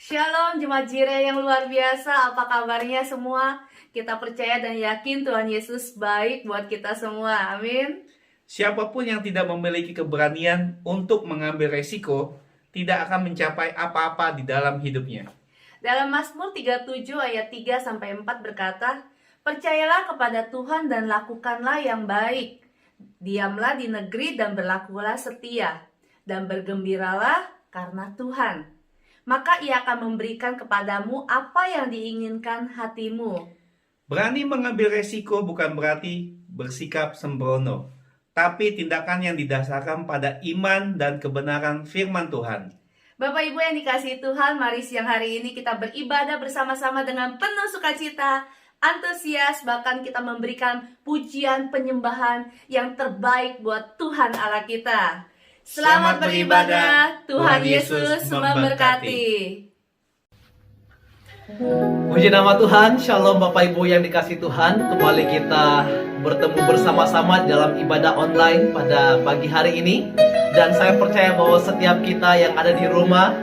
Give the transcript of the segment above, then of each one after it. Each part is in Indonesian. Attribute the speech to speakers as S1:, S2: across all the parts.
S1: Shalom Jemaat Jireh yang luar biasa, apa kabarnya semua? Kita percaya dan yakin Tuhan Yesus baik buat kita semua, amin.
S2: Siapapun yang tidak memiliki keberanian untuk mengambil resiko, tidak akan mencapai apa-apa di dalam hidupnya.
S1: Dalam Mazmur 37 ayat 3-4 berkata, percayalah kepada Tuhan dan lakukanlah yang baik. Diamlah di negeri dan berlakulah setia, dan bergembiralah karena Tuhan. Maka ia akan memberikan kepadamu apa yang diinginkan hatimu.
S2: Berani mengambil resiko bukan berarti bersikap sembrono, tapi tindakan yang didasarkan pada iman dan kebenaran firman Tuhan.
S1: Bapak Ibu yang dikasihi Tuhan, mari siang hari ini kita beribadah bersama-sama dengan penuh sukacita, antusias, bahkan kita memberikan pujian penyembahan yang terbaik buat Tuhan Allah kita. Selamat beribadah, Tuhan Yesus memberkati.
S3: Puji nama Tuhan, Shalom Bapak Ibu yang dikasihi Tuhan. Kembali kita bertemu bersama-sama dalam ibadah online pada pagi hari ini. Dan saya percaya bahwa setiap kita yang ada di rumah,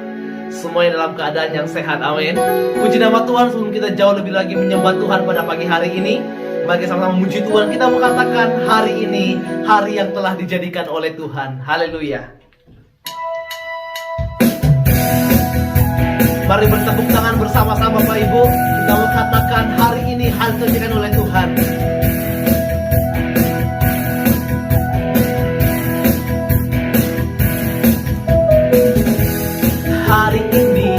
S3: semuanya dalam keadaan yang sehat, amin. Puji nama Tuhan, sebelum kita jauh lebih lagi menyembah Tuhan pada pagi hari ini, bagi sama-sama memuji Tuhan, kita mau katakan hari ini hari yang telah dijadikan oleh Tuhan. Haleluya. Mari bertepuk tangan bersama-sama Bapak Ibu. Kita mau katakan hari ini hari dijadikan oleh Tuhan. Hari ini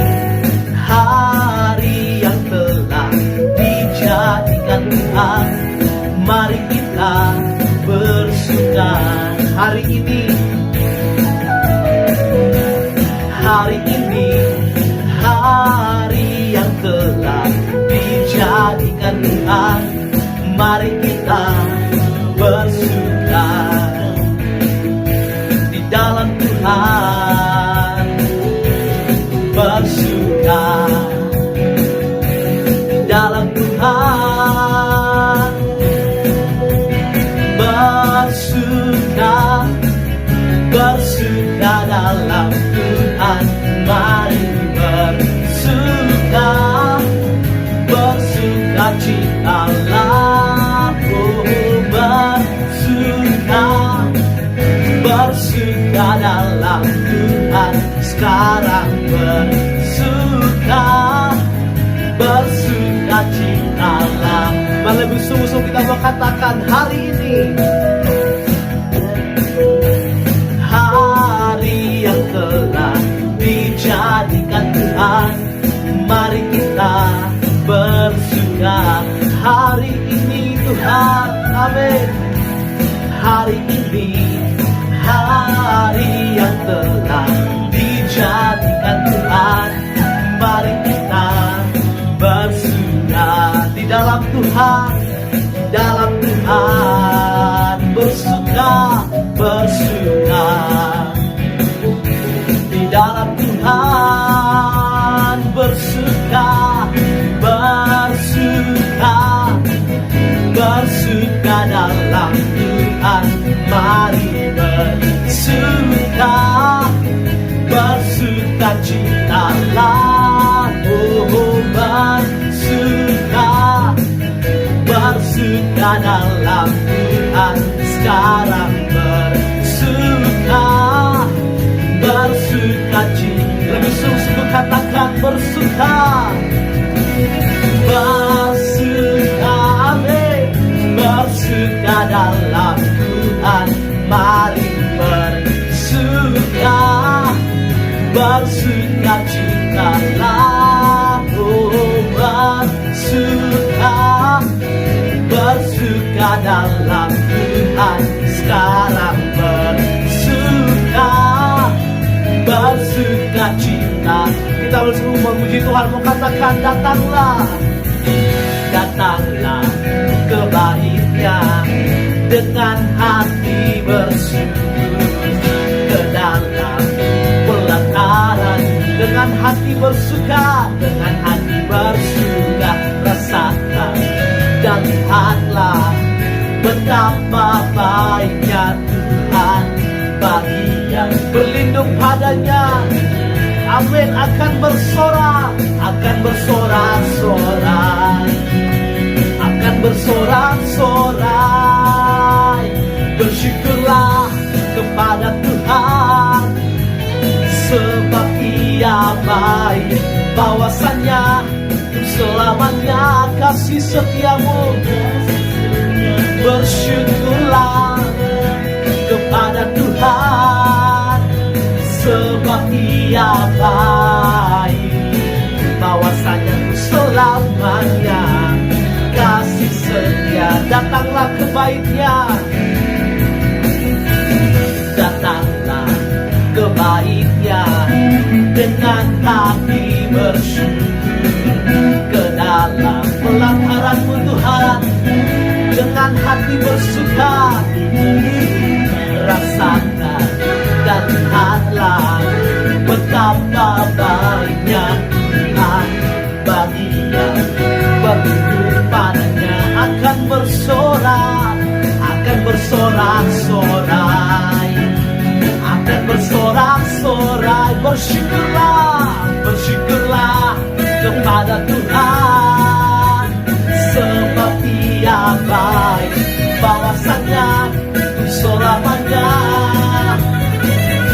S3: hari yang telah dijadikan Tuhan. Mari kita bersuka hari ini. Hari ini hari yang telah dijadikan Tuhan. Mari kita bersuka di dalam Tuhan. Bersuka di dalam Tuhan. Bersuka, bersuka dalam Tuhan. Mari bersuka, bersuka citalah. Bersuka, bersuka dalam Tuhan. Sekarang bersuka, bersuka citalah. Lebih sungguh-sungguh kita mau katakan hari ini hari yang telah dijadikan Tuhan. Mari kita bersuka hari ini Tuhan, amin. Hari ini hari yang telah dijadikan Tuhan. Mari kita bersuka di dalam Tuhan, dalam Tuhan. Bersuka, bersuka di dalam Tuhan. Bersuka, bersuka, bersuka dalam Tuhan. Mari bersuka, bersuka citalah. Oh, bersuka, dalam Tuhan sekarang bersuka, bersuka cita. Lebih sungguh katakan bersuka, bersuka, amin. Bersuka dalam Tuhan, mari bersuka, bersuka citalah, oh bersuka, bersuka dalam Tuhan sekarang bersuka, bersuka cita. Kita bersama memuji Tuhan, mau katakan datanglah, datanglah ke baitnya dengan hati bersyukur, ke dalam pelataran dengan hati bersuka, dengan hati bersuka. Rasakan dan lihatlah betapa baiknya Tuhan bagi yang berlindung padanya. Amin. Akan bersorak, akan bersorak-sorai, akan bersorak-sorai. Bersyukurlah kepada Tuhan, sebab Ia baik, bahwasannya selamanya kasih setiamu. Bersyukurlah kepada Tuhan, sebab Ia baik, bahwasanya selamanya kasih setia. Datanglah ke baitnya, datanglah ke baitnya dengan hati bersyukur, ke dalam pelataran-Mu Tuhan dengan hati bersuka. Rasakan dan lihatlah betapa baiknya Tuhan bagi yang berlindung padanya. Akan bersorak, akan bersorak-sorai, akan bersorak-sorai. Bersyukurlah, bersyukurlah kepada Tuhan, sebab Ia baik, bahwasannya selamanya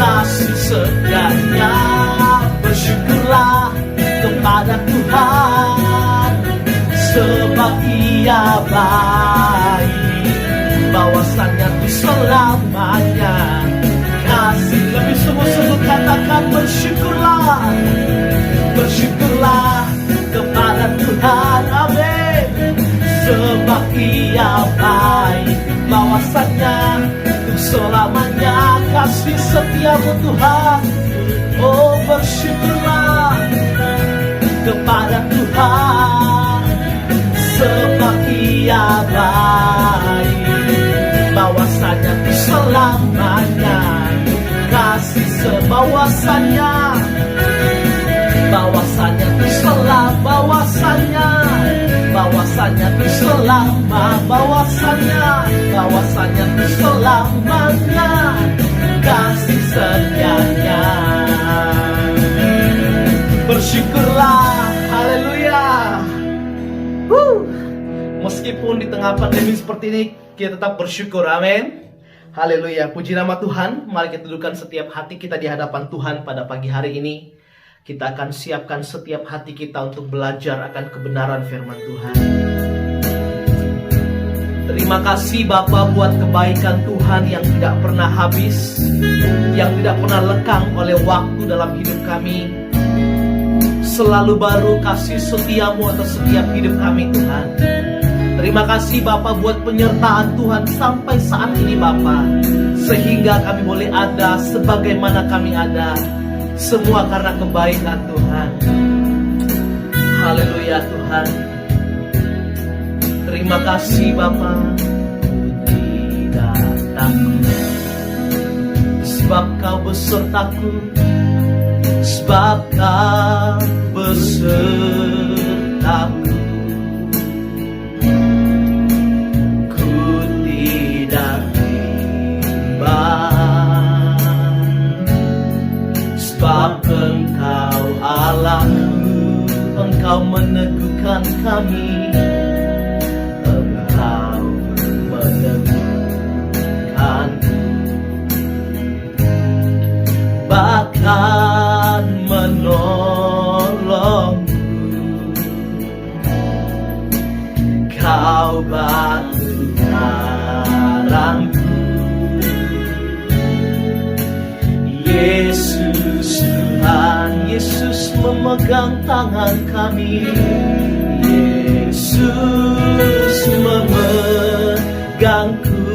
S3: kasih setianya. Bersyukurlah kepada Tuhan, sebab Ia baik, bahwasannya selamanya kasih. Lebih sungguh-sungguh katakan bersyukurlah, bersyukurlah kepada Tuhan, amin. Sebab Ia baik, bahwasannya selamanya kasih setiamu Tuhan. Oh bersyukurlah kepada Tuhan, sebab Ia baik, bahwasannya selamanya kasih sebawasanya, bahwasannya bahwasannya, bahwasannya selama, bahwasannya selamanya kasih setianya. Bersyukurlah, haleluya. Meskipun di tengah pandemi seperti ini, kita tetap bersyukur, amin. Haleluya, puji nama Tuhan. Mari kita dudukkan setiap hati kita di hadapan Tuhan pada pagi hari ini. Kita akan siapkan setiap hati kita untuk belajar akan kebenaran firman Tuhan. Terima kasih Bapa buat kebaikan Tuhan yang tidak pernah habis, yang tidak pernah lekang oleh waktu dalam hidup kami. Selalu baru kasih setiamu atas setiap hidup kami Tuhan. Terima kasih Bapa buat penyertaan Tuhan sampai saat ini Bapa, sehingga kami boleh ada sebagaimana kami ada. Semua karena kebaikan Tuhan. Haleluya Tuhan. Terima kasih Bapa. Tidak takut, sebab Kau besertaku, sebab Kau besertaku. Ku tidak bimbang, sebab Engkau Allahku, Engkau meneguhkan kami. Engkau Kau batu karangku, Yesus Tuhan, Yesus memegang tangan kami, Yesus memegangku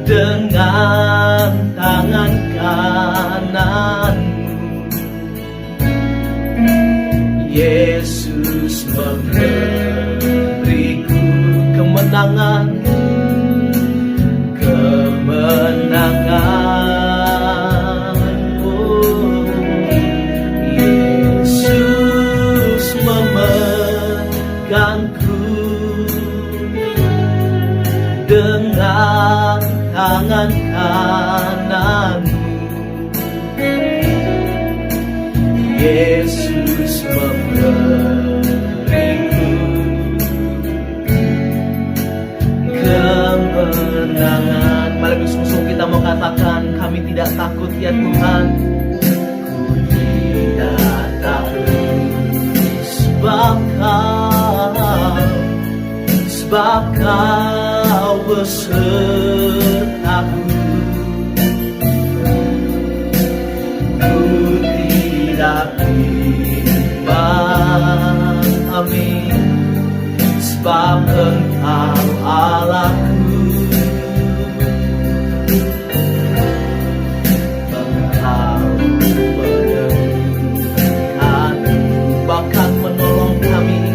S3: dengan tangan kananmu. Yesus memberiku kemenangan, oh, Yesus memegangku dengan tangan kananmu. Yesus memberiku kemenangan. Mari bersama kita mau katakan, kami tidak takut ya Tuhan. Ku tidak takut sebab Kau besertaku. Tidak bimbang, amin, sebab Engkau Allahku. Engkau meneguhkan, bahkan menolong kami,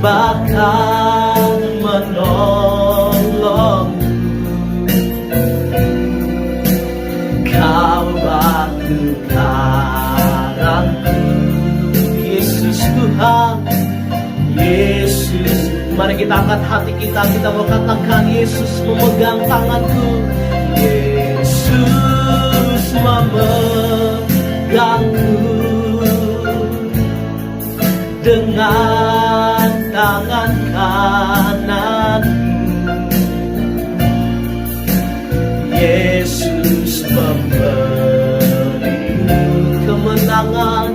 S3: bahkan menolong. Kau batu karangku, Yesus Tuhan, Yesus. Mari kita angkat hati kita mau katakan, Yesus memegang tanganku, Yesus memegangku dengan tangan kananmu. Yesus memberiku kemenangan,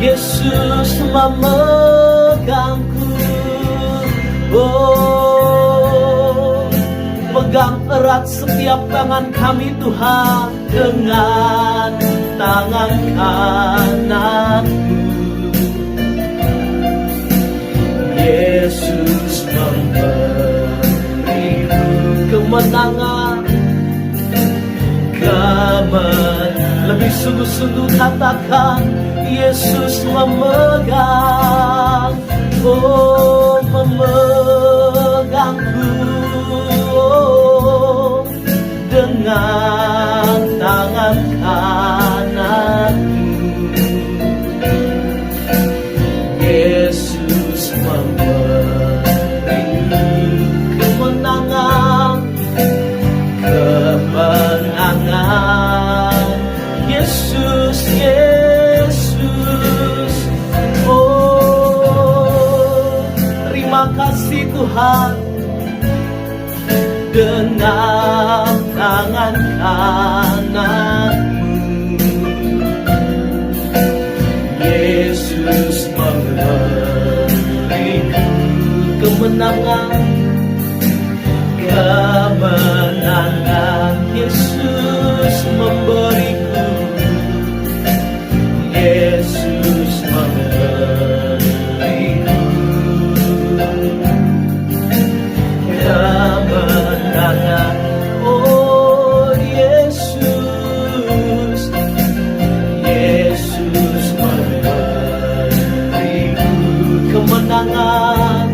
S3: Yesus memegangku, oh, pegang erat setiap tangan kami Tuhan dengan tangan kananmu. Yesus memberiku kemenangan, lebih sungguh-sungguh katakan, Yesus memegang, oh, memegangku, oh, dengan tangan kananmu. Yesus memberiku kemenangan, Yesus, Yesus, oh, terima kasih Tuhan, dengan tangan kananmu. Yesus memberiku kemenangan, Yesus memberiku, Yesus memberiku kemenangan, oh Yesus, Yesus memberiku kemenangan.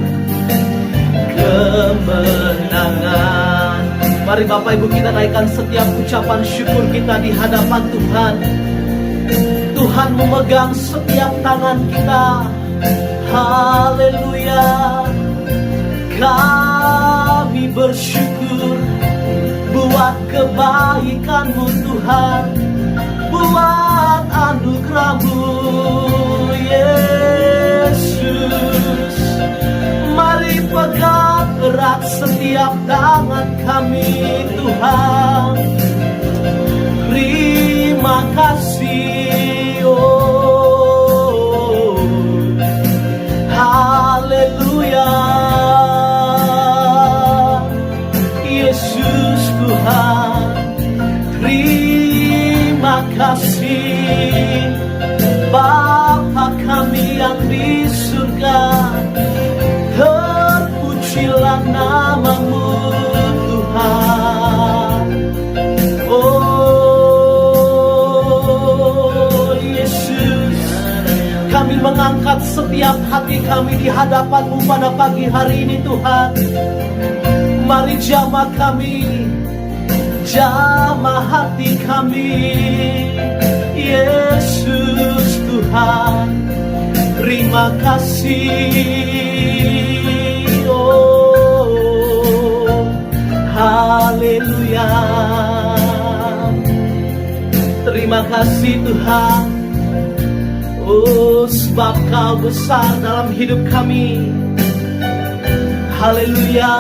S3: Mari Bapak Ibu kita naikkan setiap ucapan syukur kita di hadapan Tuhan. Tuhan memegang setiap tangan kita. Haleluya. Kami bersyukur buat kebaikan-Mu Tuhan, buat anugerah-Mu Yesus. Mari pegang erat setiap tangan kami Tuhan. Terima kasih, oh mengangkat setiap hati kami di hadapan-Mu pada pagi hari ini Tuhan. Mari jamah kami, jamah hati kami. Yesus Tuhan, terima kasih. Oh, haleluya. Terima kasih Tuhan. Oh, sebab Kau besar dalam hidup kami. Haleluya.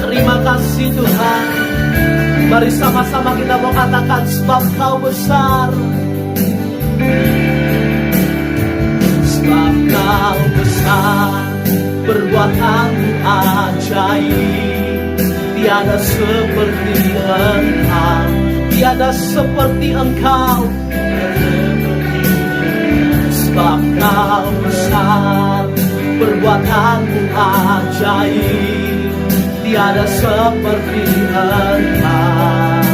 S3: Terima kasih Tuhan. Mari sama-sama kita mau katakan sebab Kau besar. Sebab Kau besar, perbuatan-Mu ajaib. Tiada seperti Engkau, tiada seperti Engkau. Sebab Kau besar, perbuatan-Mu ajaib. Tiada seperti Engkau,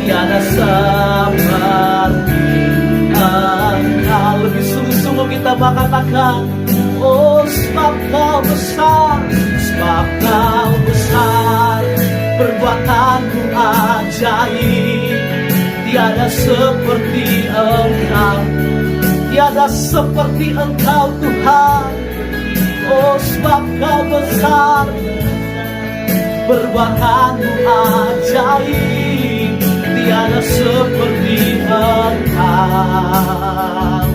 S3: tiada seperti Engkau. Lebih sungguh-sungguh kita mengatakan, oh sebab Kau besar, sebab Kau besar, perbuatan-Mu ajaib. Tiada seperti Engkau, tiada seperti Engkau Tuhan. Oh sebab Kau besar, perbuatan-Mu ajaib. Tiada seperti Engkau,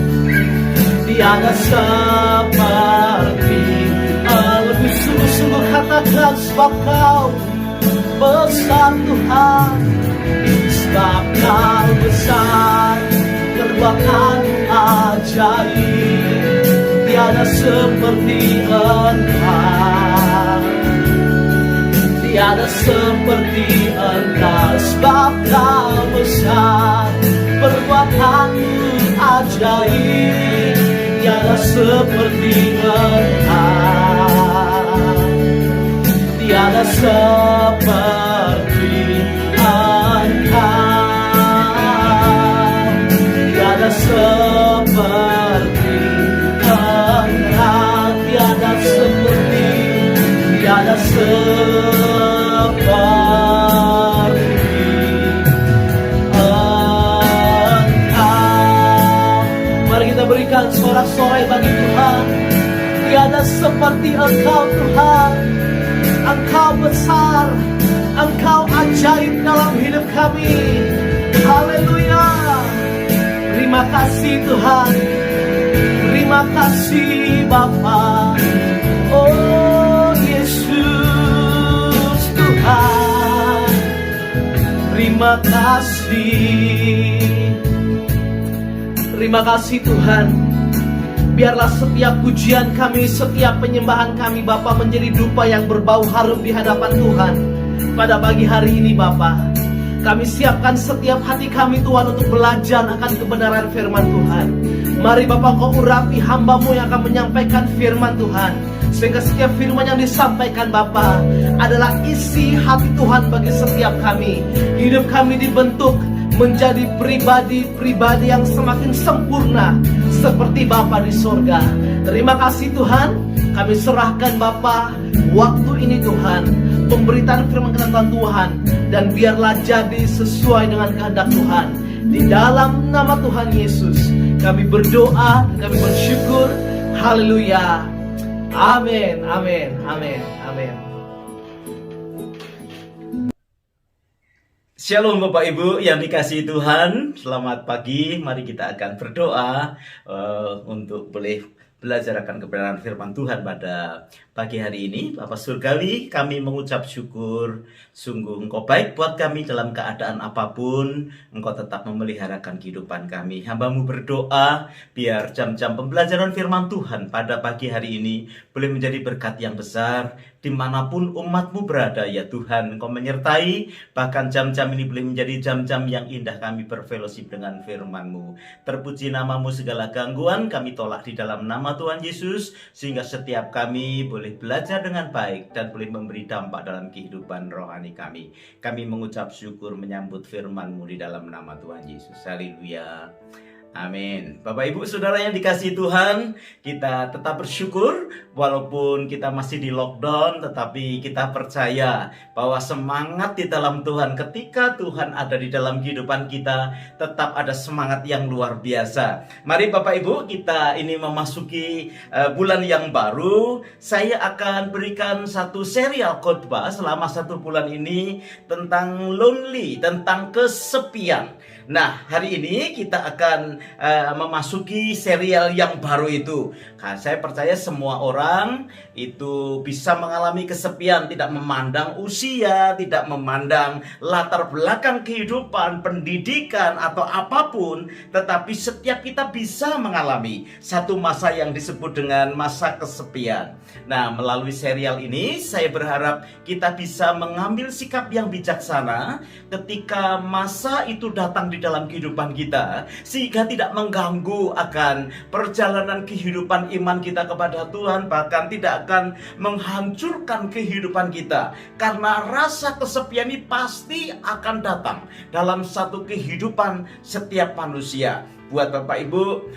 S3: tiada seperti. Lebih sungguh-sungguh katakan sebab Kau besar Tuhan. Sebab Kau besar, perbuatan-Mu ajaib. Tiada seperti Engkau, tiada seperti Engkau. Sebab Kau besar, perbuatan-Mu ajaib. Tiada seperti Engkau, tiada seperti Engkau, tiada seperti Engkau, tiada seperti, tiada seperti Engkau. Mari kita berikan sorak-sorai bagi Tuhan. Tiada seperti Engkau Tuhan. Engkau besar, Engkau ajaib dalam hidup kami. Haleluya. Terima kasih Tuhan. Terima kasih Bapa. Oh Yesus Tuhan, terima kasih. Terima kasih Tuhan. Biarlah setiap pujian kami, setiap penyembahan kami Bapa menjadi dupa yang berbau harum di hadapan Tuhan. Pada pagi hari ini Bapa, kami siapkan setiap hati kami Tuhan untuk belajar akan kebenaran firman Tuhan. Mari Bapa Kau urapi hamba-Mu yang akan menyampaikan firman Tuhan, sehingga setiap firman yang disampaikan Bapa adalah isi hati Tuhan bagi setiap kami. Hidup kami dibentuk menjadi pribadi-pribadi yang semakin sempurna seperti Bapa di sorga. Terima kasih Tuhan. Kami serahkan Bapa waktu ini Tuhan, pemberitaan firman kebenaran Tuhan, dan biarlah jadi sesuai dengan kehendak Tuhan. Di dalam nama Tuhan Yesus kami berdoa, kami bersyukur. Haleluya. Amin, amin, amin, amin.
S4: Shalom Bapak Ibu yang dikasihi Tuhan, selamat pagi. Mari kita akan berdoa untuk boleh belajar akan kebenaran firman Tuhan pada pagi hari ini. Bapa Surgawi, kami mengucap syukur. Sungguh Engkau baik buat kami dalam keadaan apapun. Engkau tetap memeliharakan kehidupan kami. Hamba-Mu berdoa biar jam-jam pembelajaran firman Tuhan pada pagi hari ini boleh menjadi berkat yang besar dimanapun umat-Mu berada. Ya Tuhan, Engkau menyertai. Bahkan jam-jam ini boleh menjadi jam-jam yang indah kami berfellowship dengan firman-Mu. Terpuji nama-Mu, segala gangguan kami tolak di dalam nama nama Tuhan Yesus, sehingga setiap kami boleh belajar dengan baik dan boleh memberi dampak dalam kehidupan rohani kami. Kami mengucap syukur menyambut firman-Mu di dalam nama Tuhan Yesus. Haleluya. Amin. Bapak Ibu Saudara yang dikasihi Tuhan, kita tetap bersyukur walaupun kita masih di lockdown, tetapi kita percaya bahwa semangat di dalam Tuhan, ketika Tuhan ada di dalam kehidupan kita, tetap ada semangat yang luar biasa. Mari Bapak Ibu, kita ini memasuki bulan yang baru. Saya akan berikan satu serial khotbah selama 1 bulan ini tentang lonely, tentang kesepian. Nah, hari ini kita akan memasuki serial yang baru itu. Nah, saya percaya semua orang itu bisa mengalami kesepian, tidak memandang usia, tidak memandang latar belakang kehidupan, pendidikan, atau apapun. Tetapi setiap kita bisa mengalami satu masa yang disebut dengan masa kesepian. Nah, melalui serial ini saya berharap kita bisa mengambil sikap yang bijaksana ketika masa itu datang di dalam kehidupan kita, sehingga tidak mengganggu akan perjalanan kehidupan iman kita kepada Tuhan, bahkan tidak akan menghancurkan kehidupan kita. Karena rasa kesepian ini pasti akan datang dalam satu kehidupan setiap manusia. Buat Bapak Ibu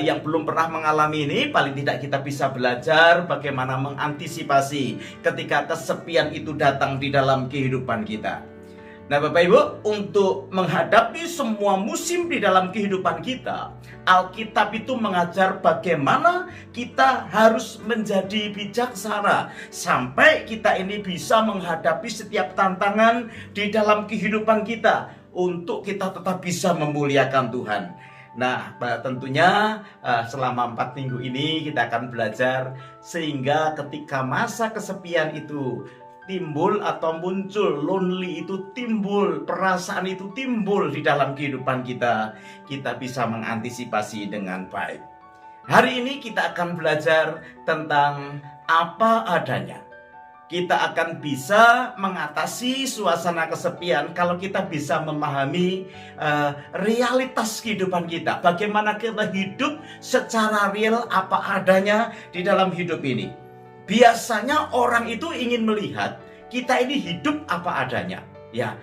S4: yang belum pernah mengalami ini, paling tidak kita bisa belajar bagaimana mengantisipasi ketika kesepian itu datang di dalam kehidupan kita. Nah Bapak Ibu, untuk menghadapi semua musim di dalam kehidupan kita, Alkitab itu mengajar bagaimana kita harus menjadi bijaksana sampai kita ini bisa menghadapi setiap tantangan di dalam kehidupan kita, untuk kita tetap bisa memuliakan Tuhan. Nah, tentunya selama 4 minggu ini kita akan belajar sehingga ketika masa kesepian itu timbul atau muncul, lonely itu timbul, perasaan itu timbul di dalam kehidupan kita, kita bisa mengantisipasi dengan baik. Hari ini kita akan belajar tentang apa adanya. Kita akan bisa mengatasi suasana kesepian kalau kita bisa memahami realitas kehidupan kita. Bagaimana kita hidup secara real apa adanya di dalam hidup ini. Biasanya orang itu ingin melihat kita ini hidup apa adanya. Ya,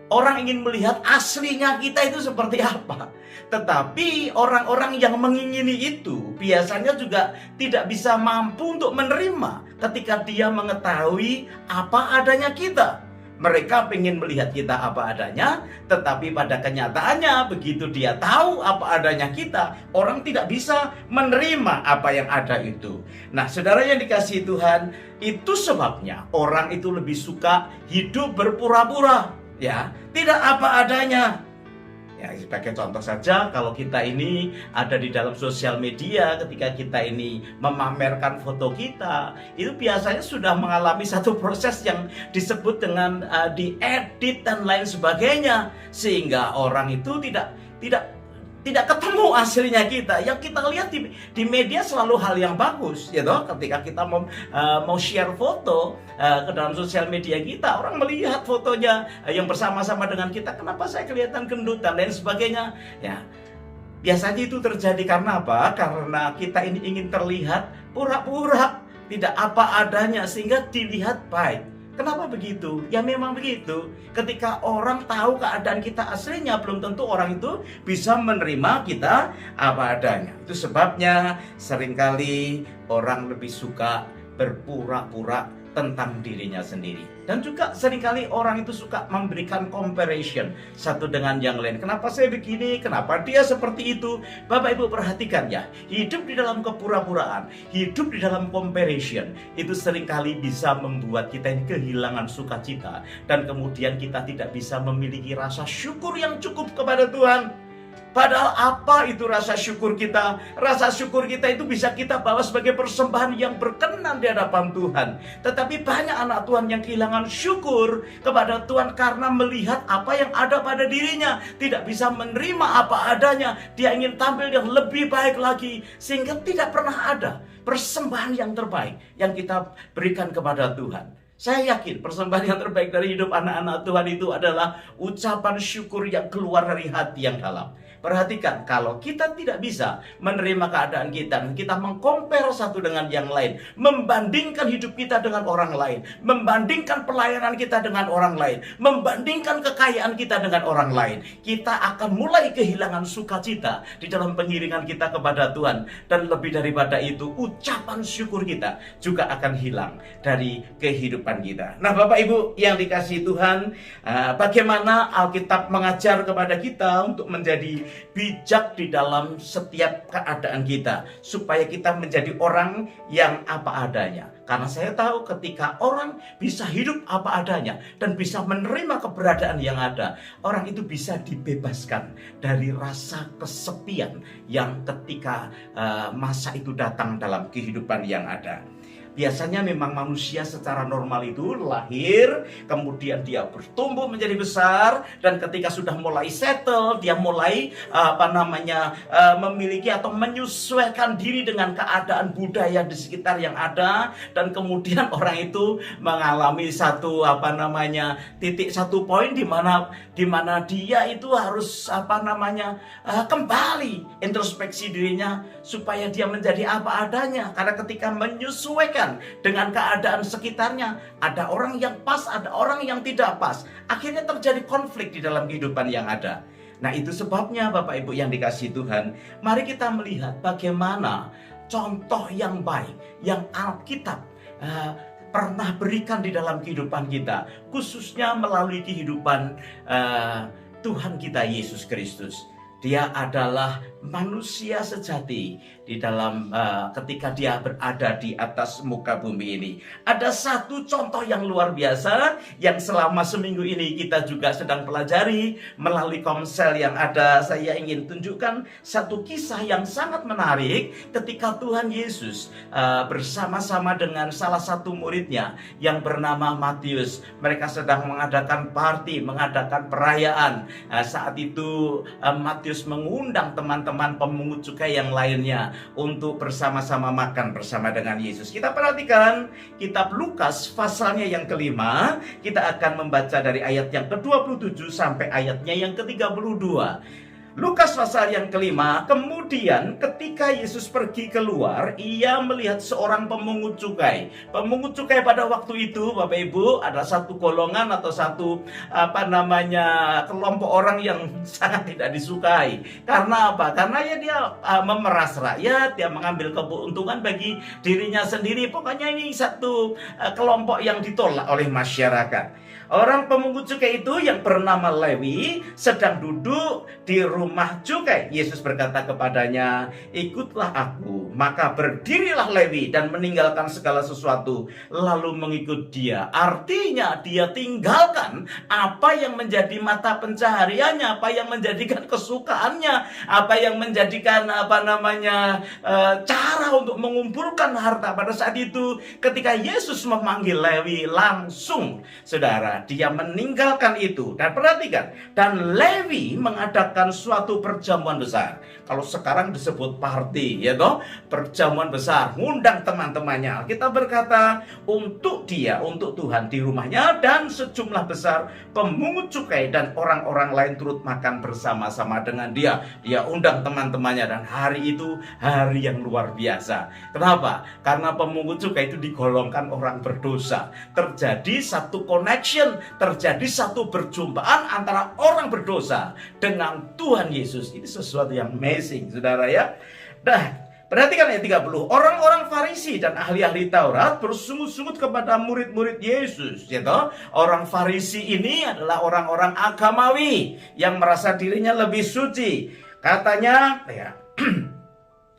S4: orang ingin melihat aslinya kita itu seperti apa. Tetapi orang-orang yang mengingini itu biasanya juga tidak bisa mampu untuk menerima ketika dia mengetahui apa adanya kita. Mereka ingin melihat kita apa adanya, tetapi pada kenyataannya begitu dia tahu apa adanya kita, orang tidak bisa menerima apa yang ada itu. Nah, saudara yang dikasihi Tuhan, itu sebabnya orang itu lebih suka hidup berpura-pura, ya, tidak apa adanya. Ya, sebagai contoh saja, kalau kita ini ada di dalam sosial media, ketika kita ini memamerkan foto kita, itu biasanya sudah mengalami satu proses yang disebut dengan diedit dan lain sebagainya, sehingga orang itu tidak ketemu aslinya kita. Yang kita lihat di media selalu hal yang bagus, ya toh. Ketika kita mau share foto ke dalam sosial media kita, orang melihat fotonya yang bersama-sama dengan kita, kenapa saya kelihatan gendut dan lain sebagainya. Ya, biasanya itu terjadi karena apa? Karena kita ini ingin terlihat pura-pura, tidak apa adanya, sehingga dilihat baik. Kenapa begitu? Ya memang begitu. Ketika orang tahu keadaan kita aslinya, belum tentu orang itu bisa menerima kita apa adanya. Itu sebabnya seringkali orang lebih suka berpura-pura tentang dirinya sendiri. Dan juga seringkali orang itu suka memberikan comparison satu dengan yang lain. Kenapa saya begini? Kenapa dia seperti itu? Bapak Ibu perhatikan ya, hidup di dalam kepura-puraan, hidup di dalam comparison, itu seringkali bisa membuat kita ini kehilangan sukacita. Dan kemudian kita tidak bisa memiliki rasa syukur yang cukup kepada Tuhan. Padahal apa itu rasa syukur kita? Rasa syukur kita itu bisa kita bawa sebagai persembahan yang berkenan di hadapan Tuhan. Tetapi banyak anak Tuhan yang kehilangan syukur kepada Tuhan karena melihat apa yang ada pada dirinya, tidak bisa menerima apa adanya. Dia ingin tampil yang lebih baik lagi, sehingga tidak pernah ada persembahan yang terbaik yang kita berikan kepada Tuhan. Saya yakin persembahan yang terbaik dari hidup anak-anak Tuhan itu adalah ucapan syukur yang keluar dari hati yang dalam. Perhatikan, kalau kita tidak bisa menerima keadaan kita, dan kita mengcompare satu dengan yang lain, membandingkan hidup kita dengan orang lain, membandingkan pelayanan kita dengan orang lain, membandingkan kekayaan kita dengan orang lain, kita akan mulai kehilangan sukacita di dalam pengiringan kita kepada Tuhan. Dan lebih daripada itu, ucapan syukur kita juga akan hilang dari kehidupan kita. Nah, Bapak Ibu yang dikasihi Tuhan, bagaimana Alkitab mengajar kepada kita untuk menjadi bijak di dalam setiap keadaan kita, supaya kita menjadi orang yang apa adanya. Karena saya tahu ketika orang bisa hidup apa adanya dan bisa menerima keberadaan yang ada, orang itu bisa dibebaskan dari rasa kesepian yang ketika masa itu datang dalam kehidupan yang ada. Biasanya memang manusia secara normal itu lahir, kemudian dia bertumbuh menjadi besar, dan ketika sudah mulai settle, dia mulai memiliki atau menyesuaikan diri dengan keadaan budaya di sekitar yang ada, dan kemudian orang itu mengalami satu satu poin di mana dia itu harus kembali introspeksi dirinya supaya dia menjadi apa adanya. Karena ketika menyesuaikan dengan keadaan sekitarnya, ada orang yang pas, ada orang yang tidak pas. Akhirnya terjadi konflik di dalam kehidupan yang ada. Nah, itu sebabnya Bapak Ibu yang dikasihi Tuhan, mari kita melihat bagaimana contoh yang baik yang Alkitab pernah berikan di dalam kehidupan kita, khususnya melalui kehidupan Tuhan kita Yesus Kristus. Dia adalah manusia sejati di dalam ketika dia berada di atas muka bumi ini. Ada satu contoh yang luar biasa yang selama seminggu ini kita juga sedang pelajari melalui komsel yang ada. Saya ingin tunjukkan satu kisah yang sangat menarik ketika Tuhan Yesus bersama-sama dengan salah satu muridnya yang bernama Matius. Mereka sedang mengadakan party, mengadakan perayaan. Saat itu Matius mengundang teman-teman pemungut cukai yang lainnya untuk bersama-sama makan bersama dengan Yesus. Kita perhatikan kitab Lukas pasalnya yang kelima. Kita akan membaca dari ayat yang ke-27 sampai ayatnya yang ke-32. Lukas pasal yang kelima, kemudian ketika Yesus pergi keluar, ia melihat seorang pemungut cukai. Pemungut cukai pada waktu itu, Bapak Ibu, ada satu golongan atau satu kelompok orang yang sangat tidak disukai. Karena apa? Karena dia memeras rakyat, dia mengambil keuntungan bagi dirinya sendiri. Pokoknya ini satu kelompok yang ditolak oleh masyarakat. Orang pemungut cukai itu yang bernama Lewi sedang duduk di rumah cukai. Yesus berkata kepadanya, "Ikutlah aku." Maka berdirilah Lewi dan meninggalkan segala sesuatu, lalu mengikut dia. Artinya dia tinggalkan apa yang menjadi mata pencahariannya, apa yang menjadikan kesukaannya, apa yang menjadikan cara untuk mengumpulkan harta. Pada saat itu ketika Yesus memanggil Lewi, langsung saudara, dia meninggalkan itu. Dan perhatikan, dan Lewi mengadakan suatu perjamuan besar. Kalau sekarang disebut party, ya toh, perjamuan besar, ngundang teman-temannya. Kita berkata untuk dia, untuk Tuhan di rumahnya, dan sejumlah besar pemungut cukai dan orang-orang lain turut makan bersama-sama dengan dia. Dia undang teman-temannya, dan hari itu hari yang luar biasa. Kenapa? Karena pemungut cukai itu digolongkan orang berdosa. Terjadi satu connection, terjadi satu perjumpaan antara orang berdosa dengan Tuhan Yesus. Ini sesuatu yang amazing, saudara ya. Nah, perhatikan ayat 30. Orang-orang Farisi dan ahli-ahli Taurat bersungut-sungut kepada murid-murid Yesus. Ya toh? Orang Farisi ini adalah orang-orang agamawi yang merasa dirinya lebih suci. Katanya, ya,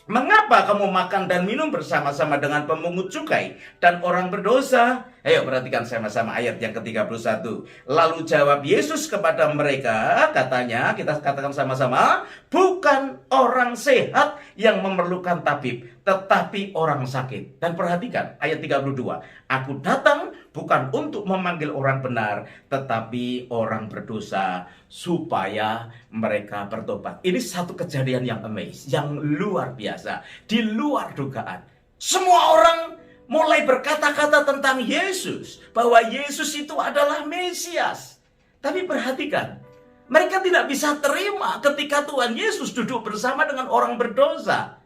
S4: "Mengapa kamu makan dan minum bersama-sama dengan pemungut cukai dan orang berdosa?" Ayo perhatikan sama-sama ayat yang ke-31. Lalu jawab Yesus kepada mereka, katanya, kita katakan sama-sama, "Bukan orang sehat yang memerlukan tabib, tetapi orang sakit." Dan perhatikan ayat 32. "Aku datang bukan untuk memanggil orang benar, tetapi orang berdosa, supaya mereka bertobat." Ini satu kejadian yang amazing, yang luar biasa, di luar dugaan. Semua orang mulai berkata-kata tentang Yesus, bahwa Yesus itu adalah Mesias. Tapi perhatikan, mereka tidak bisa terima ketika Tuhan Yesus duduk bersama dengan orang berdosa.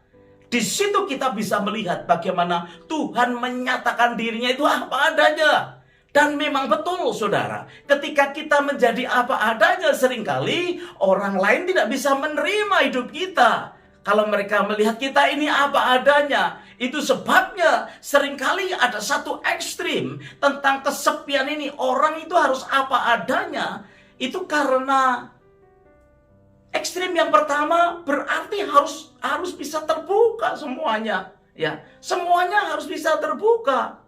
S4: Di situ kita bisa melihat bagaimana Tuhan menyatakan dirinya itu apa adanya. Dan memang betul, saudara, ketika kita menjadi apa adanya, seringkali orang lain tidak bisa menerima hidup kita. Kalau mereka melihat kita ini apa adanya, itu sebabnya seringkali ada satu ekstrim tentang kesepian ini. Orang itu harus apa adanya, itu karena ekstrim yang pertama berarti harus bisa terbuka semuanya, ya. Semuanya harus bisa terbuka.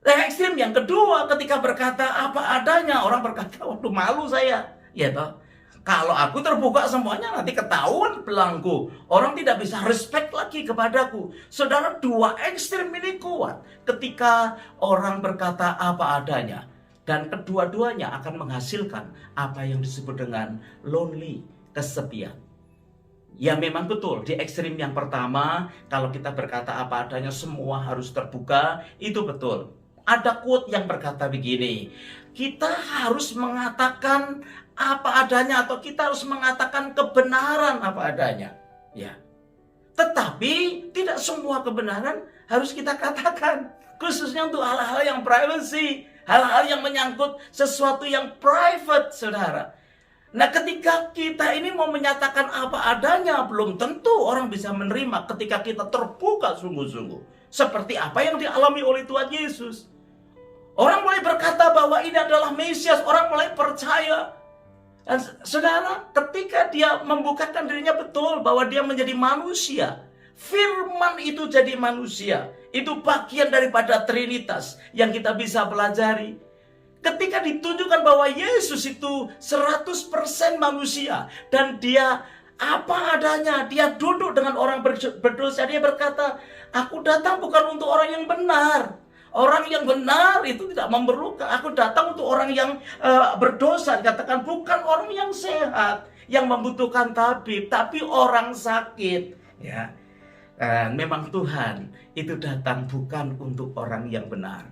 S4: Nah, ekstrim yang kedua ketika berkata apa adanya, orang berkata, waduh malu saya, ya toh. Kalau aku terbuka semuanya nanti ketahuan belangku. Orang tidak bisa respect lagi kepadaku. Saudara, dua ekstrim ini kuat ketika orang berkata apa adanya. Dan kedua-duanya akan menghasilkan apa yang disebut dengan lonely, kesepian. Ya memang betul, di ekstrim yang pertama, kalau kita berkata apa adanya semua harus terbuka, itu betul. Ada quote yang berkata begini, kita harus mengatakan apa adanya atau kita harus mengatakan kebenaran apa adanya. Ya. Tetapi tidak semua kebenaran harus kita katakan, khususnya untuk hal-hal yang privacy, hal-hal yang menyangkut sesuatu yang private, saudara. Nah, ketika kita ini mau menyatakan apa adanya, belum tentu orang bisa menerima ketika kita terbuka sungguh-sungguh. Seperti apa yang dialami oleh Tuhan Yesus. Orang mulai berkata bahwa ini adalah Mesias, orang mulai percaya. Dan saudara, ketika dia membukakan dirinya betul bahwa dia menjadi manusia, firman itu jadi manusia. Itu bagian daripada Trinitas yang kita bisa pelajari. Ketika ditunjukkan bahwa Yesus itu 100% manusia dan dia apa adanya, dia duduk dengan orang berdosa, dia berkata, aku datang bukan untuk orang yang benar. Orang yang benar itu tidak memerlukan. Aku datang untuk orang yang berdosa. Dikatakan bukan orang yang sehat, yang membutuhkan tabib, tapi orang sakit. Ya, memang Tuhan itu datang bukan untuk orang yang benar,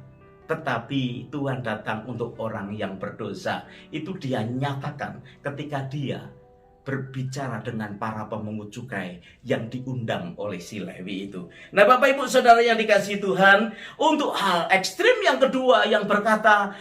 S4: tetapi Tuhan datang untuk orang yang berdosa. Itu dia nyatakan ketika dia berbicara dengan para pemungut cukai yang diundang oleh si Lewi itu. Nah, Bapak Ibu Saudara yang dikasihi Tuhan, untuk hal ekstrim yang kedua yang berkata,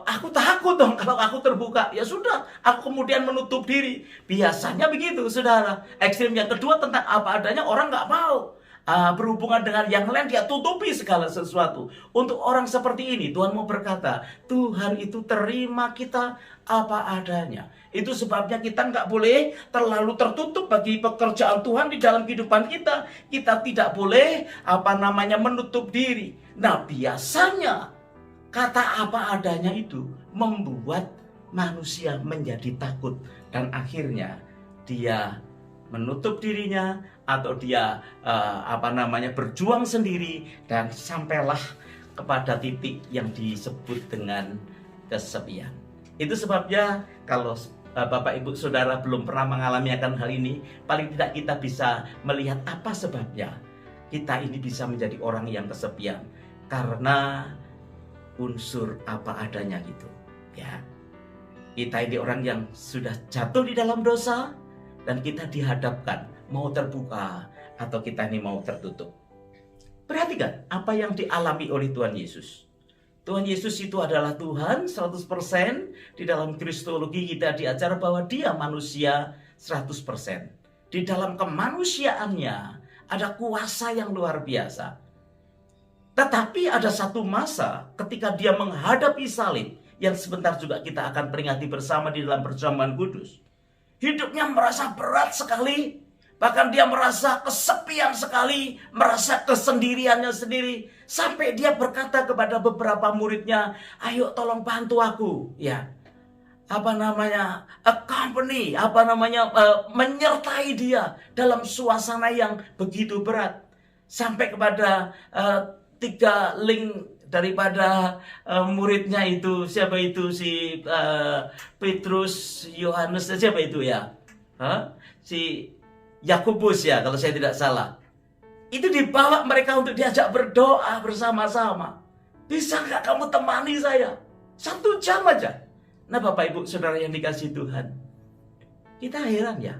S4: aku takut dong kalau aku terbuka. Ya sudah, aku kemudian menutup diri. Biasanya begitu, saudara. Ekstrim yang kedua tentang apa adanya, orang nggak mau berhubungan dengan yang lain, dia tutupi segala sesuatu. Untuk orang seperti ini, Tuhan mau berkata, Tuhan itu terima kita apa adanya. Itu sebabnya kita nggak boleh terlalu tertutup bagi pekerjaan Tuhan di dalam kehidupan kita. Kita tidak boleh menutup diri. Nah, biasanya kata apa adanya itu membuat manusia menjadi takut dan akhirnya dia menutup dirinya atau dia berjuang sendiri dan sampailah kepada titik yang disebut dengan kesepian. Itu sebabnya kalau Bapak Ibu Saudara belum pernah mengalami akan hal ini, paling tidak kita bisa melihat apa sebabnya kita ini bisa menjadi orang yang kesepian, karena unsur apa adanya gitu. Ya, kita ini orang yang sudah jatuh di dalam dosa dan kita dihadapkan mau terbuka atau kita ini mau tertutup. Perhatikan apa yang dialami oleh Tuhan Yesus. Tuhan Yesus itu adalah Tuhan 100%. Di dalam kristologi kita diajar bahwa dia manusia 100%. Di dalam kemanusiaannya ada kuasa yang luar biasa. Tetapi ada satu masa ketika dia menghadapi salib, yang sebentar juga kita akan peringati bersama di dalam perjamuan kudus. Hidupnya merasa berat sekali. Bahkan dia merasa kesepian sekali, merasa kesendiriannya sendiri. Sampai dia berkata kepada beberapa muridnya, ayo tolong bantu aku. Ya, accompany, menyertai dia dalam suasana yang begitu berat. Sampai kepada 3 link daripada muridnya itu, siapa itu si Petrus, Yohanes, siapa itu ya? Si Yakobus ya, kalau saya tidak salah. itu dibawa mereka untuk diajak berdoa bersama-sama. Bisa nggak kamu temani saya? 1 jam aja. Nah Bapak Ibu Saudara yang dikasihi Tuhan, kita heran ya,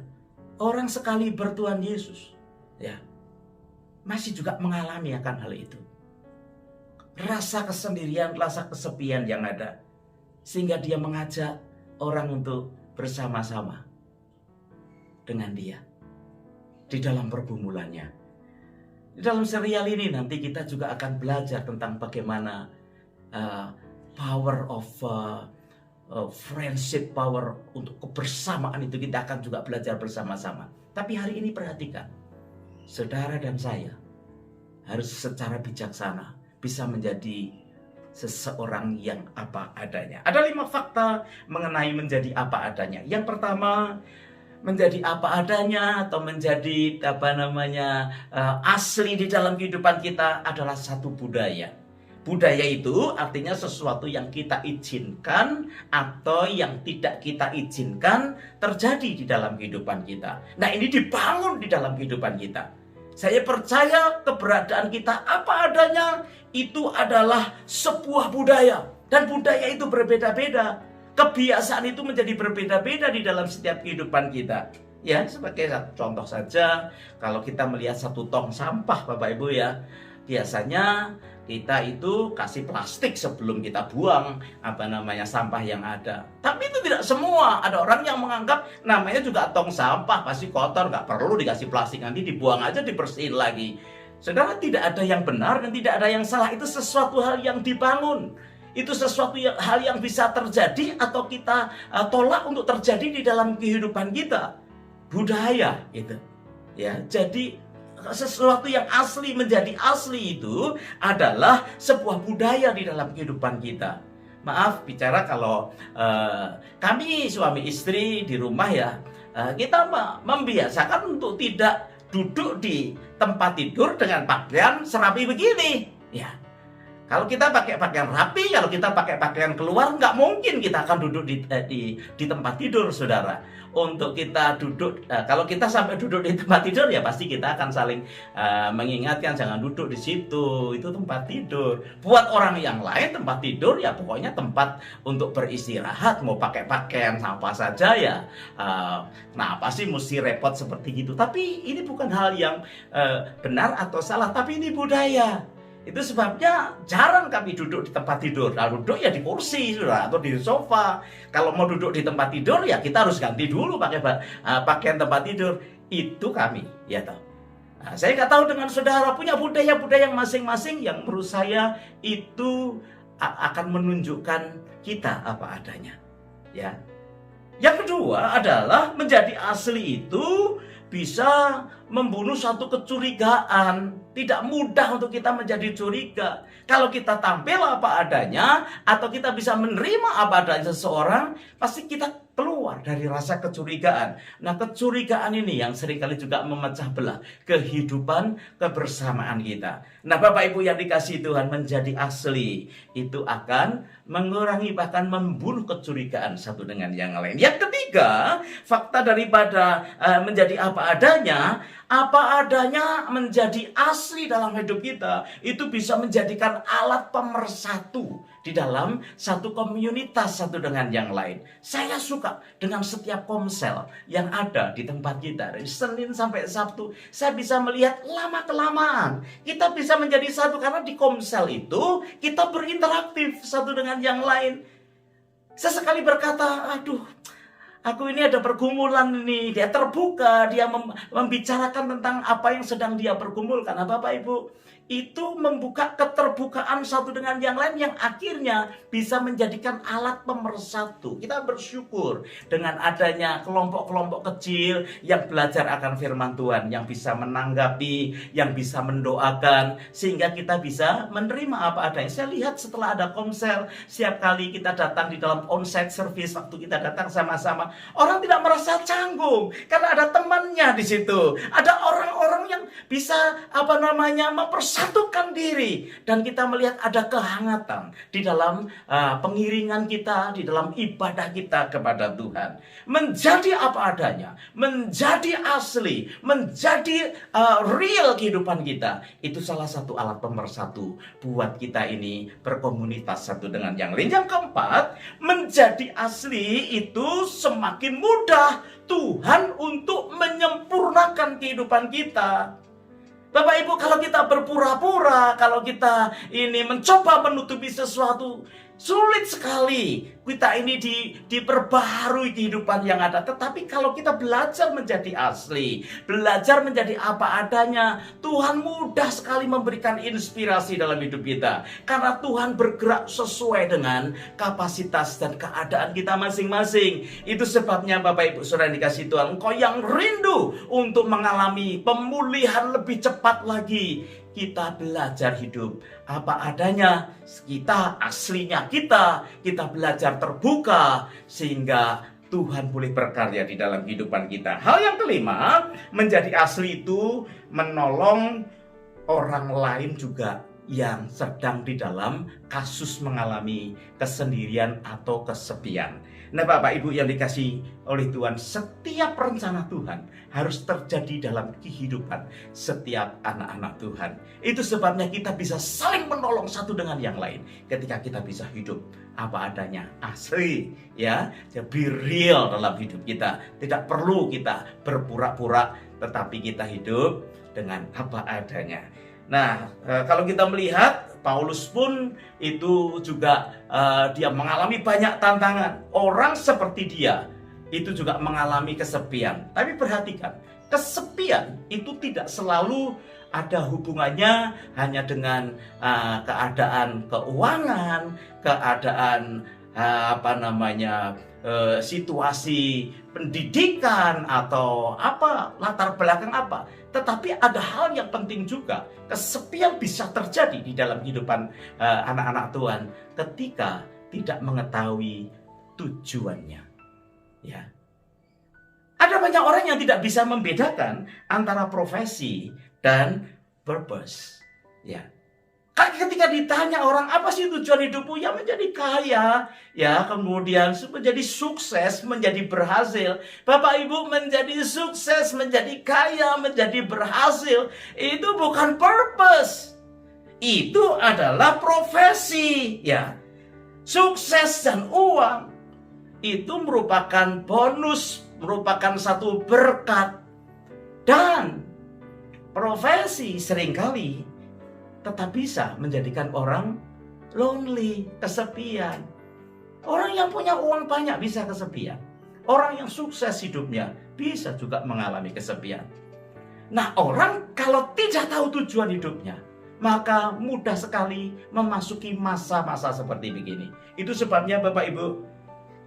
S4: orang sekali bertuhan Yesus, ya, masih juga mengalami akan hal itu. Rasa kesendirian, rasa kesepian yang ada, sehingga dia mengajak orang untuk bersama-sama dengan dia di dalam pergumulannya. Di dalam serial ini nanti kita juga akan belajar tentang bagaimana power of friendship, power untuk kebersamaan itu kita akan juga belajar bersama-sama. Tapi hari ini perhatikan, saudara dan saya harus secara bijaksana bisa menjadi seseorang yang apa adanya. Ada 5 fakta mengenai menjadi apa adanya. Yang pertama, menjadi apa adanya atau menjadi asli di dalam kehidupan kita adalah satu budaya. Budaya itu artinya sesuatu yang kita izinkan atau yang tidak kita izinkan terjadi di dalam kehidupan kita. Nah, ini dibangun di dalam kehidupan kita. Saya percaya keberadaan kita apa adanya itu adalah sebuah budaya. Dan budaya itu berbeda-beda. Kebiasaan itu menjadi berbeda-beda di dalam setiap kehidupan kita. Ya, sebagai contoh saja, kalau kita melihat satu tong sampah Bapak Ibu ya, biasanya kita itu kasih plastik sebelum kita buang sampah yang ada. Tapi itu tidak semua. Ada orang yang menganggap namanya juga tong sampah, pasti kotor, nggak perlu dikasih plastik, nanti dibuang aja, dibersihin lagi. Saudara, tidak ada yang benar dan tidak ada yang salah. Itu sesuatu hal yang dibangun. Itu sesuatu hal yang bisa terjadi atau kita tolak untuk terjadi di dalam kehidupan kita. Budaya itu. Ya, jadi sesuatu yang asli menjadi asli itu adalah sebuah budaya di dalam kehidupan kita. Maaf bicara kalau kami suami istri di rumah ya, kita membiasakan untuk tidak duduk di tempat tidur dengan pakaian serapi begini. Ya, kalau kita pakai pakaian rapi, kalau kita pakai pakaian keluar, nggak mungkin kita akan duduk di tempat tidur, saudara. Untuk kita duduk, kalau kita sampai duduk di tempat tidur, ya pasti kita akan saling mengingatkan, jangan duduk di situ, itu tempat tidur. Buat orang yang lain, tempat tidur ya pokoknya tempat untuk beristirahat, mau pakai pakaian apa saja ya. Kenapa sih mesti repot seperti gitu? Tapi ini bukan hal yang benar atau salah, tapi ini budaya. Itu sebabnya jarang kami duduk di tempat tidur. Nah, duduk ya di kursi sudah, atau di sofa. Kalau mau duduk di tempat tidur ya kita harus ganti dulu pakai pakaian tempat tidur. Itu kami, ya tahu. Nah, saya nggak tahu dengan saudara punya budaya-budaya masing-masing yang menurut saya itu akan menunjukkan kita apa adanya. Ya. Yang kedua adalah menjadi asli itu bisa membunuh satu kecurigaan. Tidak mudah untuk kita menjadi curiga. Kalau kita tampil apa adanya, atau kita bisa menerima apa adanya seseorang, pasti kita keluar dari rasa kecurigaan. Nah, kecurigaan ini yang seringkali juga memecah belah kehidupan kebersamaan kita. Nah, Bapak Ibu yang dikasihi Tuhan, menjadi asli itu akan mengurangi bahkan membunuh kecurigaan satu dengan yang lain. Yang ketiga, fakta daripada menjadi apa adanya menjadi asli dalam hidup kita, itu bisa menjadikan alat pemersatu di dalam satu komunitas satu dengan yang lain. Saya suka dengan setiap komsel yang ada di tempat kita. Dari Senin sampai Sabtu, saya bisa melihat lama-kelamaan kita bisa menjadi satu, karena di komsel itu kita berinteraktif satu dengan yang lain. Sesekali berkata, aduh, aku ini ada pergumulan ini. Dia terbuka, dia membicarakan tentang apa yang sedang dia pergumulkan. Nah, Bapak Ibu, itu membuka keterbukaan satu dengan yang lain yang akhirnya bisa menjadikan alat pemersatu. Kita bersyukur dengan adanya kelompok-kelompok kecil yang belajar akan firman Tuhan, yang bisa menanggapi, yang bisa mendoakan, sehingga kita bisa menerima apa adanya. Saya lihat setelah ada komsel, setiap kali kita datang di dalam onsite service, waktu kita datang sama-sama, orang tidak merasa canggung karena ada temannya di situ. Ada orang-orang yang bisa mempersatukan satukan diri dan kita melihat ada kehangatan di dalam pengiringan kita, di dalam ibadah kita kepada Tuhan. Menjadi apa adanya, menjadi asli, menjadi real kehidupan kita. Itu salah satu alat pemersatu buat kita ini berkomunitas satu dengan yang lain. Yang keempat, menjadi asli itu semakin mudah Tuhan untuk menyempurnakan kehidupan kita. Bapak Ibu, kalau kita berpura-pura, kalau kita ini mencoba menutupi sesuatu, sulit sekali kita ini diperbaharui kehidupan yang ada. Tetapi kalau kita belajar menjadi asli, belajar menjadi apa adanya, Tuhan mudah sekali memberikan inspirasi dalam hidup kita. Karena Tuhan bergerak sesuai dengan kapasitas dan keadaan kita masing-masing. Itu sebabnya Bapak Ibu Saudara dikasih Tuhan, engkau yang rindu untuk mengalami pemulihan lebih cepat lagi. Kita belajar hidup apa adanya, kita aslinya kita belajar terbuka sehingga Tuhan boleh berkarya di dalam kehidupan kita. Hal yang kelima, menjadi asli itu menolong orang lain juga yang sedang di dalam kasus mengalami kesendirian atau kesepian. Nah, Bapak Ibu yang dikasih oleh Tuhan, setiap rencana Tuhan harus terjadi dalam kehidupan setiap anak-anak Tuhan. Itu sebabnya kita bisa saling menolong satu dengan yang lain ketika kita bisa hidup apa adanya, asli, ya, be real dalam hidup kita. Tidak perlu kita berpura-pura, tetapi kita hidup dengan apa adanya. Nah, kalau kita melihat Paulus pun itu juga dia mengalami banyak tantangan. Orang seperti dia itu juga mengalami kesepian. Tapi perhatikan, kesepian itu tidak selalu ada hubungannya hanya dengan keadaan keuangan, keadaan situasi pendidikan atau latar belakang apa. Tetapi ada hal yang penting juga. Kesepian bisa terjadi di dalam kehidupan anak-anak Tuhan ketika tidak mengetahui tujuannya. Ya. Ada banyak orang yang tidak bisa membedakan antara profesi dan purpose. Ya. Ketika ditanya orang, apa sih tujuan hidupmu? Ya menjadi kaya, ya kemudian menjadi sukses, menjadi berhasil. Bapak Ibu, menjadi sukses, menjadi kaya, menjadi berhasil, itu bukan purpose. Itu adalah profesi, ya. Sukses dan uang itu merupakan bonus, merupakan satu berkat. Dan profesi seringkali tetap bisa menjadikan orang lonely, kesepian. Orang yang punya uang banyak bisa kesepian. Orang yang sukses hidupnya bisa juga mengalami kesepian. Nah, orang kalau tidak tahu tujuan hidupnya, maka mudah sekali memasuki masa-masa seperti begini. Itu sebabnya Bapak Ibu,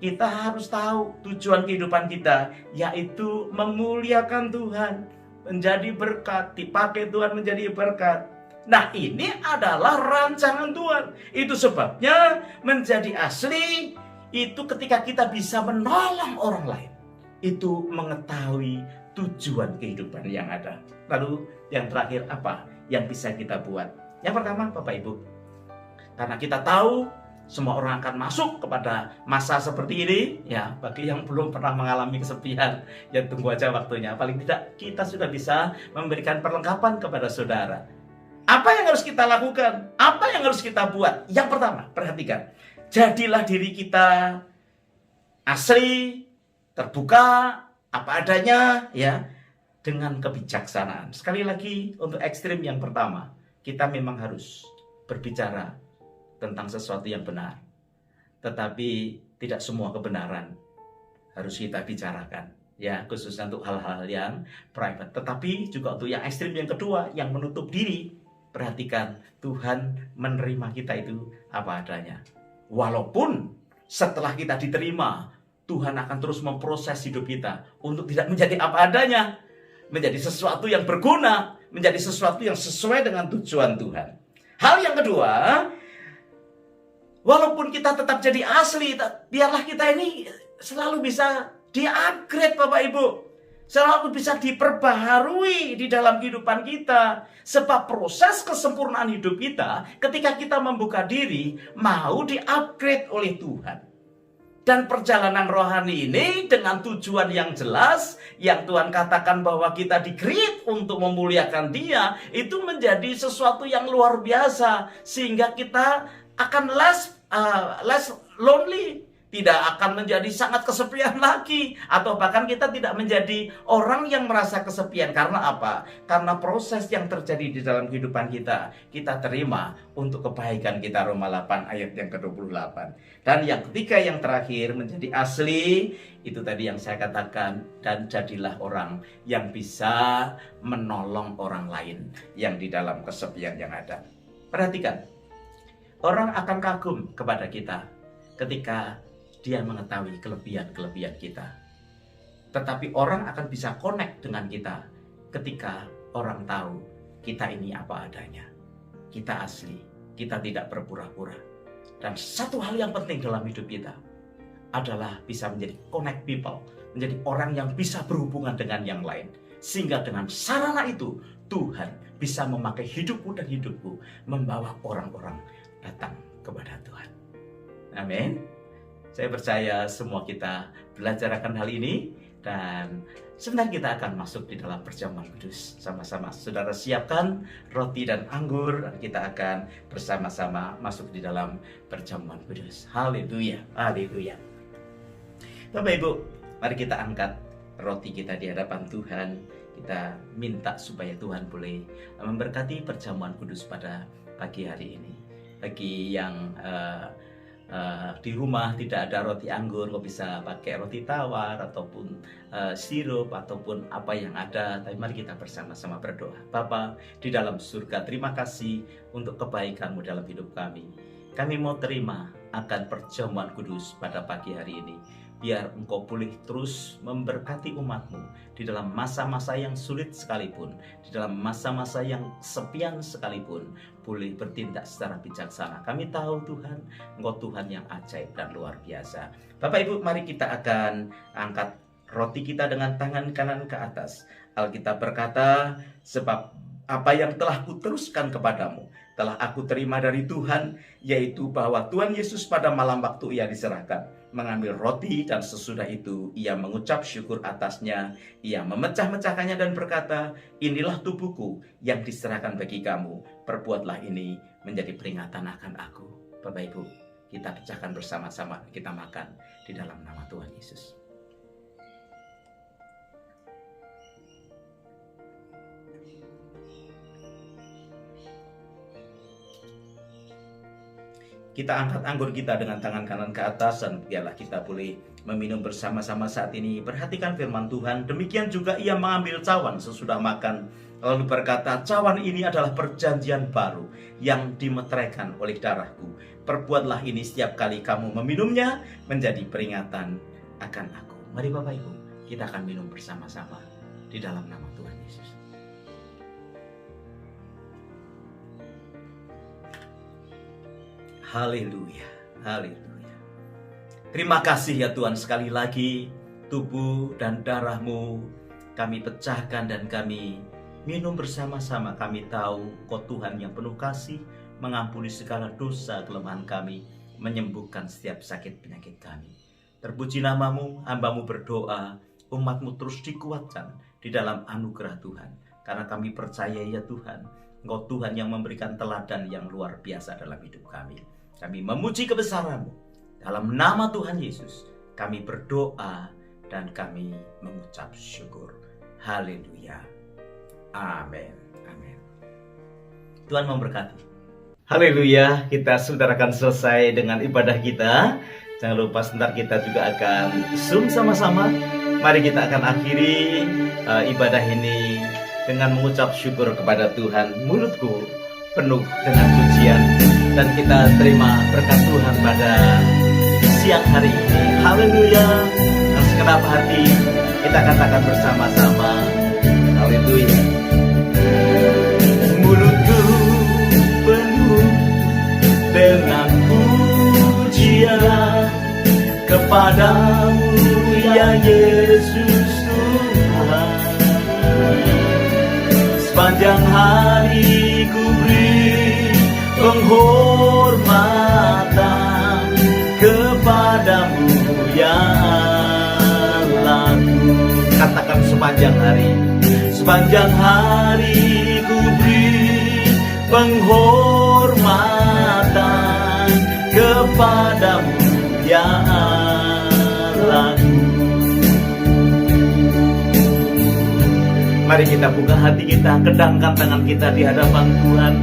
S4: kita harus tahu tujuan kehidupan kita, yaitu memuliakan Tuhan, menjadi berkat, dipakai Tuhan menjadi berkat. Nah, ini adalah rancangan Tuhan. Itu sebabnya menjadi asli itu ketika kita bisa menolong orang lain. Itu mengetahui tujuan kehidupan yang ada. Lalu yang terakhir apa yang bisa kita buat? Yang pertama Bapak Ibu, karena kita tahu semua orang akan masuk kepada masa seperti ini, ya, bagi yang belum pernah mengalami kesepian, ya tunggu aja waktunya. Paling tidak kita sudah bisa memberikan perlengkapan kepada saudara. Apa yang harus kita lakukan? Apa yang harus kita buat? Yang pertama, perhatikan. Jadilah diri kita asli, terbuka, apa adanya, ya, dengan kebijaksanaan. Sekali lagi, untuk ekstrim yang pertama, kita memang harus berbicara tentang sesuatu yang benar. Tetapi tidak semua kebenaran harus kita bicarakan. Ya, khususnya untuk hal-hal yang private. Tetapi juga untuk yang ekstrim yang kedua, yang menutup diri. Perhatikan, Tuhan menerima kita itu apa adanya. Walaupun setelah kita diterima, Tuhan akan terus memproses hidup kita untuk tidak menjadi apa adanya, menjadi sesuatu yang berguna, menjadi sesuatu yang sesuai dengan tujuan Tuhan. Hal yang kedua, walaupun kita tetap jadi asli, biarlah kita ini selalu bisa di-upgrade Bapak Ibu. selalu bisa diperbaharui di dalam kehidupan kita. Sebab proses kesempurnaan hidup kita ketika kita membuka diri mau di-upgrade oleh Tuhan. Dan perjalanan rohani ini dengan tujuan yang jelas, yang Tuhan katakan bahwa kita di-create untuk memuliakan Dia, itu menjadi sesuatu yang luar biasa. Sehingga kita akan less lonely, tidak akan menjadi sangat kesepian lagi, atau bahkan kita tidak menjadi orang yang merasa kesepian. Karena apa? Karena proses yang terjadi di dalam kehidupan kita terima untuk kebaikan kita. Roma 8 ayat yang ke-28. Dan yang ketiga, yang terakhir, menjadi asli, itu tadi yang saya katakan, dan jadilah orang yang bisa menolong orang lain yang di dalam kesepian yang ada. Perhatikan, orang akan kagum kepada kita ketika dia mengetahui kelebihan-kelebihan kita. Tetapi orang akan bisa connect dengan kita ketika orang tahu kita ini apa adanya. Kita asli, kita tidak berpura-pura. Dan satu hal yang penting dalam hidup kita adalah bisa menjadi connect people, menjadi orang yang bisa berhubungan dengan yang lain. Sehingga dengan sarana itu Tuhan bisa memakai hidupmu dan hidupku membawa orang-orang datang kepada Tuhan. Amin. Saya percaya semua kita belajar akan hal ini, dan sebentar kita akan masuk di dalam perjamuan kudus. Sama-sama saudara siapkan roti dan anggur, dan kita akan bersama-sama masuk di dalam perjamuan kudus. Haleluya, haleluya. Bapak Ibu, mari kita angkat roti kita di hadapan Tuhan. Kita minta supaya Tuhan boleh memberkati perjamuan kudus pada pagi hari ini. Bagi yang di rumah tidak ada roti anggur, kok bisa pakai roti tawar ataupun sirup ataupun apa yang ada. Tapi mari kita bersama-sama berdoa. Bapa di dalam surga, terima kasih untuk kebaikan-Mu dalam hidup kami. Kami mau terima akan perjamuan kudus pada pagi hari ini. Biar Engkau boleh terus memberkati umat-Mu di dalam masa-masa yang sulit sekalipun, di dalam masa-masa yang sepian sekalipun, boleh bertindak secara bijaksana. Kami tahu Tuhan, Engkau Tuhan yang ajaib dan luar biasa. Bapak Ibu, mari kita akan angkat roti kita dengan tangan kanan ke atas. Alkitab berkata, sebab apa yang telah kuteruskan kepadamu telah aku terima dari Tuhan, yaitu bahwa Tuhan Yesus pada malam waktu Ia diserahkan mengambil roti, dan sesudah itu Ia mengucap syukur atasnya. Ia memecah-mecahkannya dan berkata, inilah tubuhku yang diserahkan bagi kamu. Perbuatlah ini menjadi peringatan akan aku. Bapak Ibu, kita pecahkan bersama-sama, kita makan di dalam nama Tuhan Yesus. Kita angkat anggur kita dengan tangan kanan ke atas, dan biarlah kita boleh meminum bersama-sama saat ini. Perhatikan firman Tuhan. Demikian juga Ia mengambil cawan sesudah makan, lalu berkata, cawan ini adalah perjanjian baru yang dimeteraikan oleh darahku. Perbuatlah ini setiap kali kamu meminumnya menjadi peringatan akan aku. Mari Bapak Ibu, kita akan minum bersama-sama di dalam nama Tuhan Yesus. Haleluya, haleluya. Terima kasih ya Tuhan, sekali lagi tubuh dan darah-Mu kami pecahkan dan kami minum bersama-sama. Kami tahu Kau Tuhan yang penuh kasih, mengampuni segala dosa kelemahan kami, menyembuhkan setiap sakit penyakit kami. Terpuji nama-Mu, hamba-Mu berdoa, umat-Mu terus dikuatkan di dalam anugerah Tuhan. Karena kami percaya ya Tuhan, Engkau Tuhan yang memberikan teladan yang luar biasa dalam hidup kami. Kami memuji kebesaran-Mu. Dalam nama Tuhan Yesus, kami berdoa dan kami mengucap syukur. Haleluya. Amin. Amin. Tuhan memberkati. Haleluya. Kita sebentar akan selesai dengan ibadah kita. Jangan lupa sebentar kita juga akan Zoom sama-sama. Mari kita akan akhiri ibadah ini dengan mengucap syukur kepada Tuhan. Mulutku penuh dengan pujian, dan kita terima berkat Tuhan pada siang hari ini. Haleluya. Dan segenap hati kita katakan bersama-sama, haleluya. Mulutku penuh dengan pujian kepadamu ya Yesus Tuhan. penghormatan kepadamu ya Allahku.
S3: Katakan sepanjang hari.
S4: Sepanjang hari ku beri penghormatan kepadamu ya Allahku. Mari kita buka hati kita, kedangkan tangan kita di hadapan Tuhan.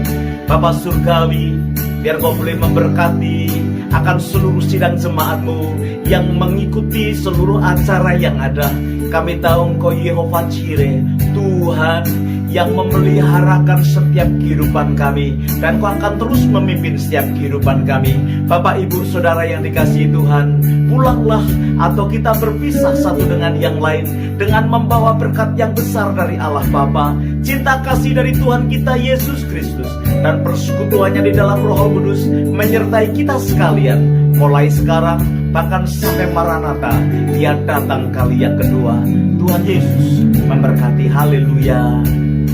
S4: Bapa Surgawi, biar Kau boleh memberkati akan seluruh sidang jemaatmu yang mengikuti seluruh acara yang ada. Kami tahu Engkau Yehova Jireh, Tuhan yang memeliharakan setiap kehidupan kami, dan Kau akan terus memimpin setiap kehidupan kami. Bapak, Ibu, Saudara yang dikasihi Tuhan, pulanglah atau kita berpisah satu dengan yang lain dengan membawa berkat yang besar dari Allah Bapa, cinta kasih dari Tuhan kita Yesus Kristus, dan persekutuannya di dalam Roh Kudus menyertai kita sekalian mulai sekarang bahkan sampai Maranatha, Dia datang kali yang kedua. Tuhan Yesus memberkati. Haleluya.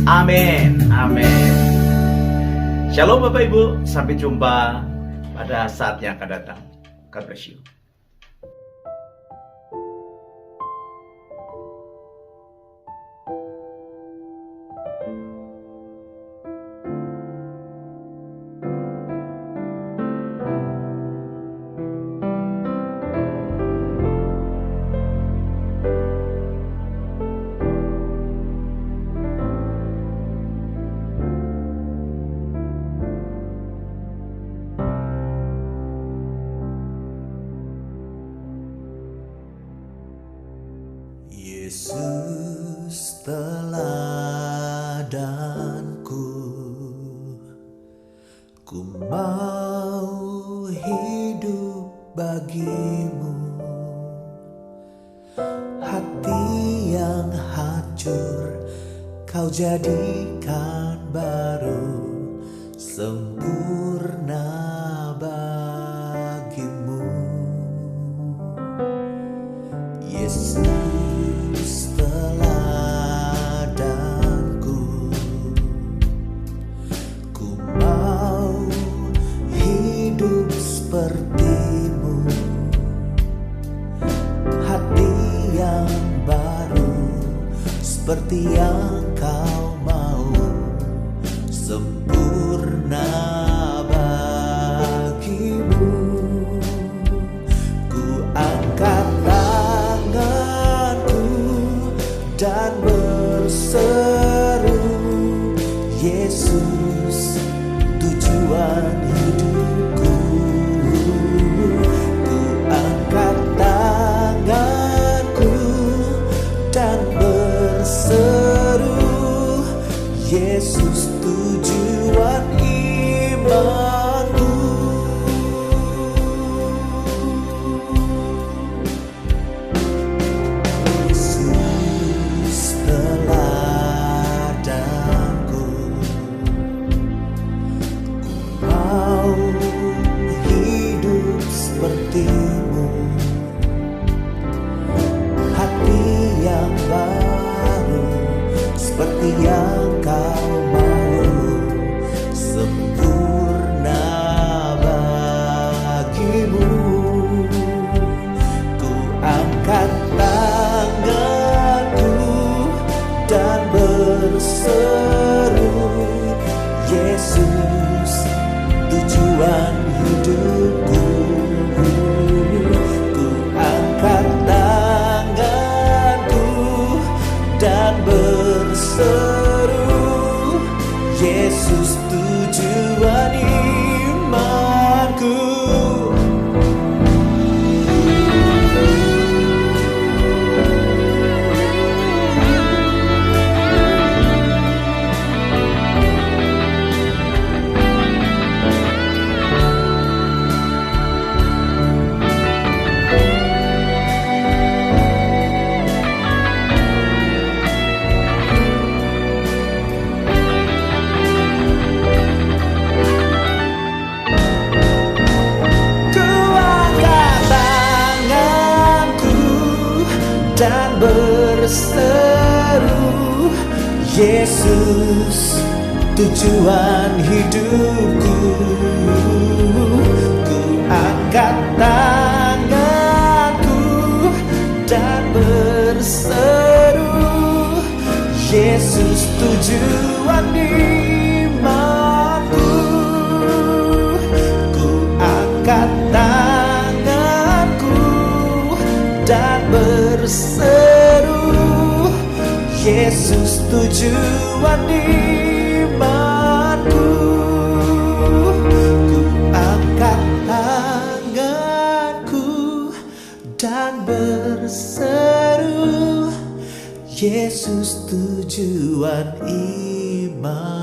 S4: Amin. Amin. Shalom Bapak Ibu, sampai jumpa pada saat yang akan datang. God bless you.
S5: Yesus teladanku, ku mau hidup bagimu. Hati yang hancur Kau jadikan baru, sempurna bagimu. Yesus teladanku, ku mau hidup sepertimu. Hati yang baru seperti yang Kau mau, sempurna bagimu. Ku angkat tanganku dan berseru, Yesus tujuan hidupku. Ku angkat tanganku dan berseru, Yesus tujuan imanku. Yesus teladanku, ku mau hidup sepertimu. Hati yang baru seperti yang Kau mau, sempurna bagimu. Ku angkat tanganku dan berseru, Yesus tujuan hidupku. Ku angkat tanganku dan berseru, Yesus tujuan imanku. Dan berseru, Yesus tujuan hidupku. Ku angkat tanganku dan berseru, Yesus tujuan imanku. Ku angkat tanganku dan berseru, Yesus tujuan imanku. Ku angkat tanganku dan berseru, Yesus tujuan iman.